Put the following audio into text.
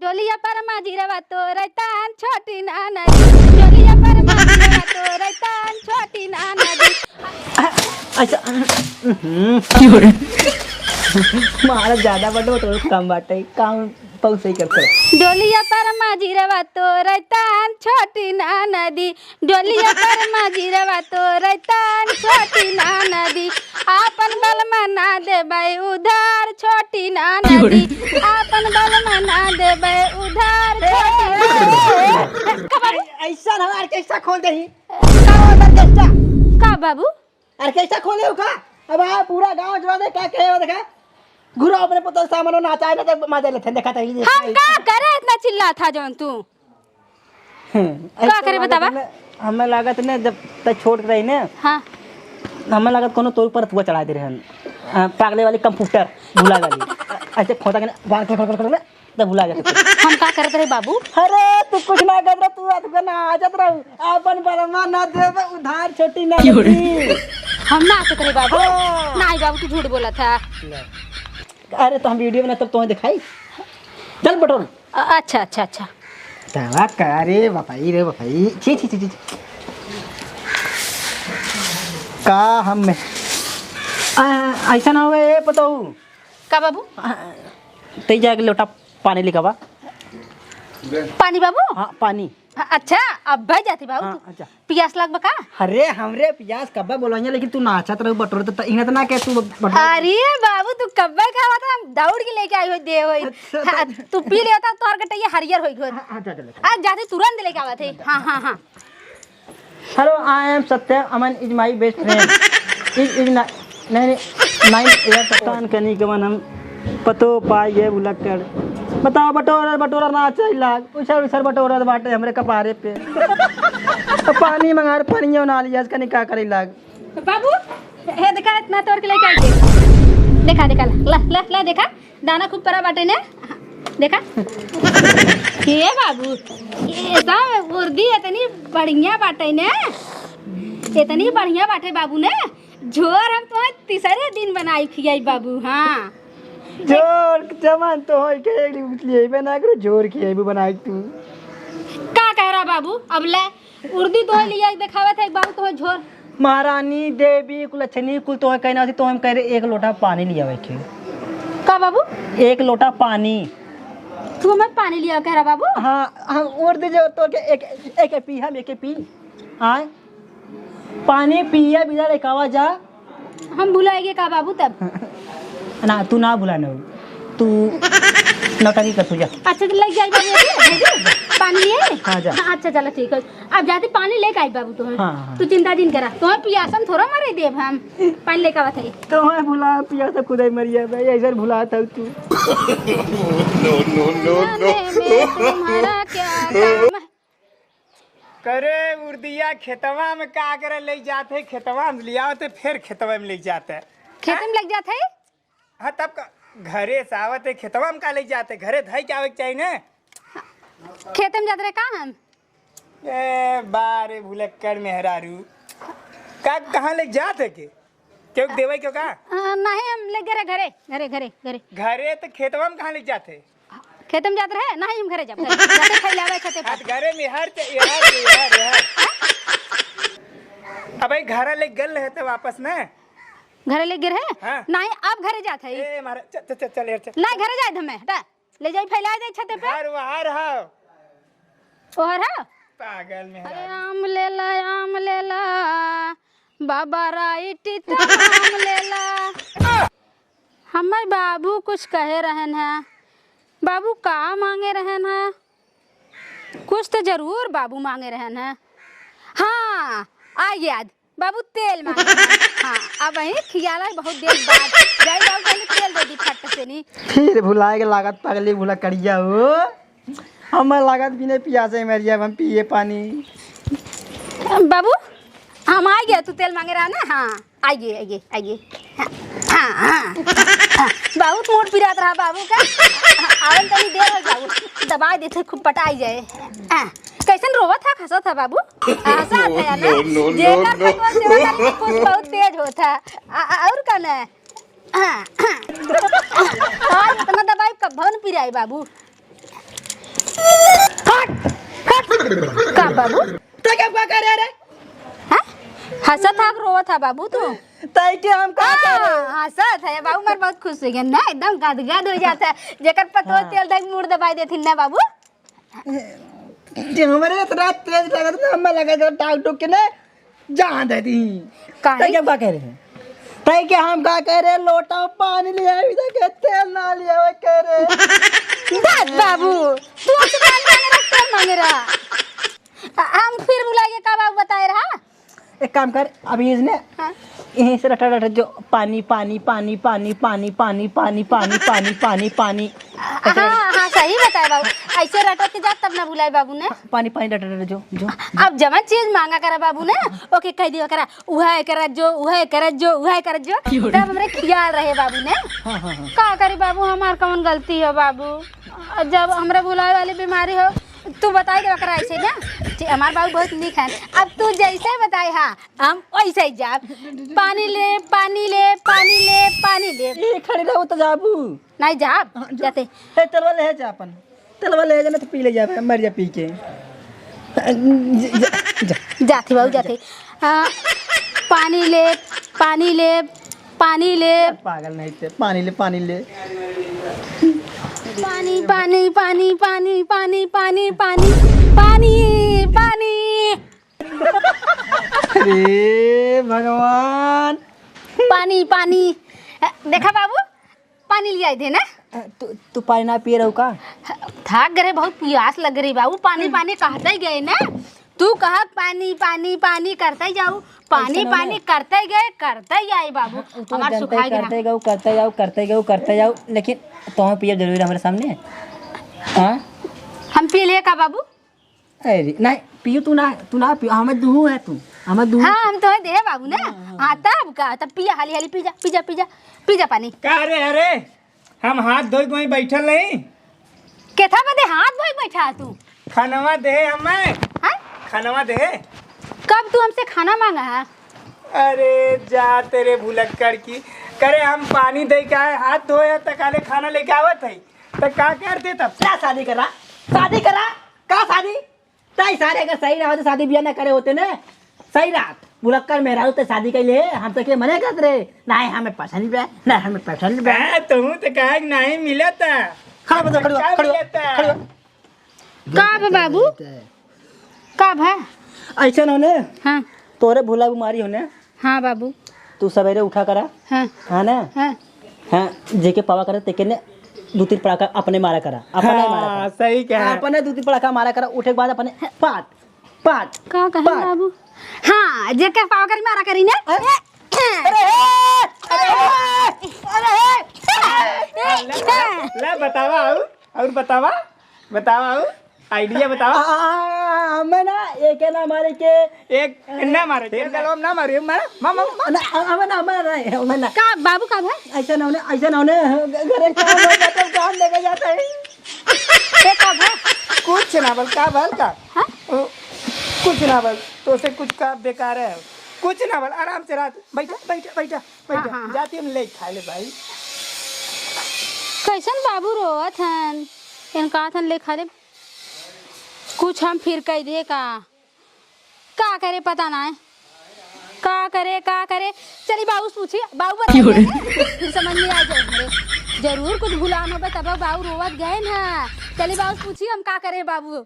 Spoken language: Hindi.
डोलिया पर माजीरवा तो रैतान छोटी नाना डोलिया पर माजीरवा तो रैतान छोटी नाना अच्छा मारा ज्यादा बटो तो कम बाटे काम बहुत सही करते डोलिया पर माजीरवा तो रैतान छोटी नाना दी डोलिया पर माजीरवा तो रैतान छोटी नाना दी आपन बल मना देबै उधार छोटी नाना दी आपन बल मना देबै उधार ऐसा हम ऑर्केस्ट्रा खोल दे ऑर्केस्ट्रा का बाबू ऑर्केस्ट्रा खोले का अब आ पूरा गांव जवा दे क्या कहे देखा गुरु अपने पुत्र सामने नाचा ना तक मजा लेते देखा था हम का करे इतना चिल्ला था जौन तू का करे बतावा हमें लागत ने जब तक छोड़ रही ने हां हमें लागत कोनो तोर पर तुआ चढ़ा दे रहे पागले वाली कंप्यूटर भुला गई ऐसे खोदा के गाल कर तब भुला जाते हम का करत रहे बाबू अरे तू कुछ ना कर रहा तू आज ना आजत रह अपन बरमा ना देवे उधार छोटी ना हम ना आते रे बाबू नहीं बाबू तू झूठ बोला था अरे तो हम वीडियो बना तब तुम्हें दिखाई चल बटोर अच्छा अच्छा अच्छा तावा करे बफाई रे बफाई छी छी छी का हम ऐसा ना होवे ये पता हूँ का बाबू तई जाके लोटा पानी लिखावा पानी बाबू हाँ पानी अच्छा अब भाई जाती बाबू हाँ, तू अच्छा पियास लग बका अरे हमरे प्यास कब्बा बोलाइए लेकिन तू नाचत रह बटोर तो इना तो ना कह तू बटोर अरे बाबू तू कब्बा खावा था हम दौड़ के लेके आई हो दे होई अच्छा, तू पी ले होता तोर गटैया हरियर होई घर हाँ चल आज जाते तुरंत लेके आवा थे हां हां हां hello I am Satya Aman is my best friend is नहीं 9 ईयर पठान कनी कमन हम पतो पाए बुलक्कड़ बताओ बटोरा ना चाहिए उछर बटोरा बाटे हमरे कपारे पे पानी मंगार पानी ना लिया इसका निकाह करे लाग बाबू हे देखा इतना तोड़ के लेके आई देखा देखा ला ला ला देखा दाना खूब परा बाटे ने देखा ये बाबू ये सब उर्दी इतनी बढ़िया बाटे ने इतनी बढ़िया बाटे बाबू ने झोर हम तो तीसरे दिन बनाई खियाई बाबू हां जोर जमान तो होय के एक उतली बना करो जोर की बनाई तू का कह रहा बाबू अब ले उर्दी तो लिया दिखावा था एक बाबू तो झोर महारानी देवी कुलच्छनी कुल तो कहना तो हम कह रहे एक लोटा पानी लिया बैठे का बाबू एक लोटा पानी तू मैं पानी लिया कह रहा बाबू हाँ हम उर्दी जो तो के एक पी हम एक पी हाँ पानी पिया बिना लेकावा जा हम भुलाएंगे का बाबू तब ना तू ना भुलाना तू नौटंकी कर तू जा अच्छा तो लग जाए बाबू पानी लिए हाँ जा अच्छा चलो ठीक है अब जाते पानी लेके आई बाबू तुम्हें हाँ। तू चिंता दिन करा तुम्हें पियासन थोड़ा मरे देव हम पानी लेके आवा थे तो मैं भुला पिया सब खुद ही मरिया भाई ऐसा भुला था तू तुम्हारा क्या काम करे उर्दिया खेतवा में का करे ले जाते खेतवा में लिया होते फिर खेतवा में ले जाते खेत में लग जाते हाँ तब घरे से आवते खेतवा में का ले जाते घरे धई के आवे के चाहिए ना खेत में जाते रहे कहाँ हम ए बारे भुलक्कड़ मेहरारू का कहाँ ले जाते के क्यों देवे क्यों का नहीं हम ले गए घरे घरे घरे घरे घरे तो खेतवा में कहाँ ले जाते खेत में जाते रहे नहीं हम घरे जाते फैलावे खेते आज घरे में हर अब घर ले गल रहे थे वापस ना घरे ले गिर है हाँ। नहीं अब घरे जाते है ए मारा चल चल चल यार चल नहीं घरे जाए हमें हटा ले जाई फैला दे छते पे घर वहां रहो और है पागल में अरे आम ले ला बाबा राइट आम ले ला हमारे बाबू कुछ कहे रहन है बाबू का मांगे रहन है कुछ तो जरूर बाबू मांगे रहन है हाँ आ याद बाबू तेल मांगे हाँ अब वही खियाला बहुत देर बाद जाई बाबू पहले तेल दे दी फट से नहीं फिर भुलाए के लागत पगली भुला करिया हो हमें लागत बिना पियासे मरिया हम पिए पानी बाबू हम आ गया तू तेल मांगे रहा ना हाँ आइए आइए आइए हाँ हाँ बहुत मोट पिरात रहा बाबू का आवन तनी देर हो बाबू दबा देते खूब पटाई जाए कैसन रोवा था खसा था बाबू हंसा था ना जेकर पकवान सेवा कर कुछ बहुत तेज होता और का ना और इतना दवाई कब भवन पिराई बाबू का बाबू तो क्या करे रे? हाँ हंसत था कि रोवत था बाबू तू ताई के हम का करे? हंसत है बाबू मार बहुत खुश हो गया ना एकदम गदगद हो जाता है जेकर पतो तेल तक मुड़ दबाई देथिन ना बाबू जे हमारे इतना तेज लगत ना हमें लगा जो टाक टुक के ना जान दे दी। काहे? ताई के हम का करे? ताई के हम का करे? लोटा पानी ले आई के तेल ना लिया वो करे। बस बाबू तू हमसे पानी मांगे रहा तेल मांगे रहा हम फिर बुलाइए का बाबू बताए रहा। एक काम कर अभी इसने हाँ? यहीं से रटा रटा जो पानी पानी पानी पानी पानी पानी पानी पानी पानी पानी पानी हाँ हाँ सही बताए बाबू ऐसे रटत के जा तब ना बुलाए बाबू ने पानी पानी रटा रटा जो जो अब जमा चीज मांगा करा बाबू ने ओके कह दिया करा उहा करा जो उहा करा जो उहा करा जो तब हमरे ख्याल रहे बाबू ने। हाँ हाँ हाँ का करी बाबू हमार कौन गलती है बाबू जब हमरा बुलाए वाली बीमारी हो तू बताई दे करा ऐसे ना हमार बाबू बहुत निक है अब तू जैसे बताई हाँ हम वैसे ही जा पानी ले पानी ले पानी ले पानी ले ये खड़ी रहो तो जाबू नहीं जा जाते ए तलवा ले जा अपन तलवा ले जा ना तो पी ले जा मर जा पी के जाते बाबू जाते पानी ले पानी ले पानी ले पागल नहीं थे पानी ले पानी ले पानी पानी पानी पानी पानी पानी पानी पानी पानी अरे भगवान पानी पानी देखा बाबू पानी ले आए थे ना तू पानी ना पी रहा का? थक गए बहुत प्यास लग रही बाबू पानी पानी कहते ही गए ना तू कहा पानी पानी पानी करते ही जाऊ पानी पानी करते ही गए करते ही आए बाबू हमार सुखाई गया करते जाओ करते जाओ करते जाओ करते जाओ लेकिन तुम्हें पिए जरूरी हमारे सामने हाँ हम पी लिए का बाबू अरे नहीं पियो तू ना पियो हमें दूँ है तू हमें दूँ हाँ हम तो दे बाबू ना हाँ तब का तब पिया हाली हाली पी जा पी जा पी जा पी जा पानी का रे अरे हम हाथ धोई वहीं बैठल नहीं केथा बदे हाथ धोई बैठा तू खानवा दे हमें हाँ खानवा दे। कब तू हमसे खाना मांगा है अरे जा तेरे भुलक्कड़ की करे हम पानी दे के आए हाथ धोए तो काले खाना लेके आवत है तो का करते तब क्या शादी करा का शादी ताई सारे अगर सही रहा तो शादी ब्याह ना करे होते ने सही रात बुलक्कर मेहरा तो शादी के लिए हम तो के मने करते रहे नहीं हमें पसंद पे नहीं हमें पसंद पे तुम तो कहा नहीं मिला था खड़ा बता खड़ा खड़ा का है बाबू कब है ऐसा ना होने हाँ तोरे भूला बीमारी होने हाँ बाबू तू सवेरे उठा करा हाँ हाँ ना हाँ हाँ जेके पावा करे तेके ने 2-3 पड़ाका अपने मारा करा अपने मारा हाँ, सही करा कहा अपने 2-3 पड़ाका मारा करा उठे के बाद अपने पाट पाट का कहे बाबू हाँ जे के पाव करी मारा करी ना ला बतावा और बतावा आइडिया बतावा मैं ना एक ना मारे के एक ना मारे तेल का लोम ना मारे मारा मामा मैं ना का बाबू कब है ऐसा ना होने घरे काम हो जाता है काम लेके जाता है ये कब है कुछ ना बोल का बोल का हाँ? कुछ ना बोल तो से कुछ का बेकार है कुछ ना बोल आराम से रात बैठा हाँ। जाती हम ले खा ले भाई कैसन बाबू रोवत हन इनका थन ले खा ले कुछ हम फिर कह दे का करे पता ना है का करे चलिए बाबू से पूछिए बाबू बताइए समझ में आ जाए हमरे जरूर कुछ भुलान हो तब बाबू रोवत गए ना चलिए बाबू से पूछिए हम का करे बाबू